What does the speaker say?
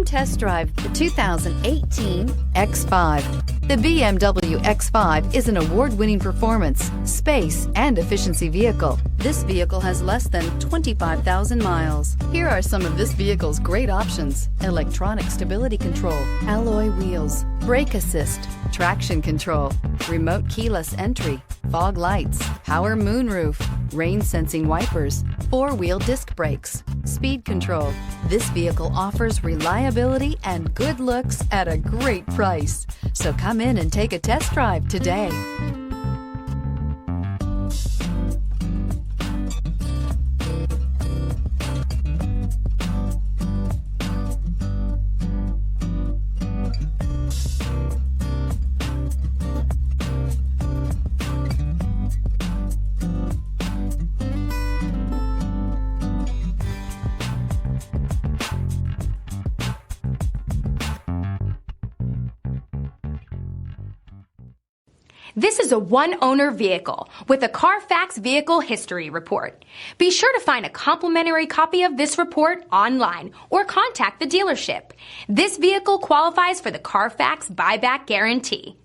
Test drive the 2018 X5. The BMW X5 is an award-winning performance, space, and efficiency vehicle. This vehicle has less than 25,000 miles. Here are some of this vehicle's great options: electronic stability control, alloy wheels, brake assist, traction control, remote keyless entry, fog lights, power moonroof, rain sensing wipers, four-wheel disc brakes, speed control. This vehicle offers reliability and good looks at a great price. So come in and take a test drive today. This is a one-owner vehicle with a Carfax Vehicle History Report. Be sure to find a complimentary copy of this report online or contact the dealership. This vehicle qualifies for the Carfax Buyback Guarantee.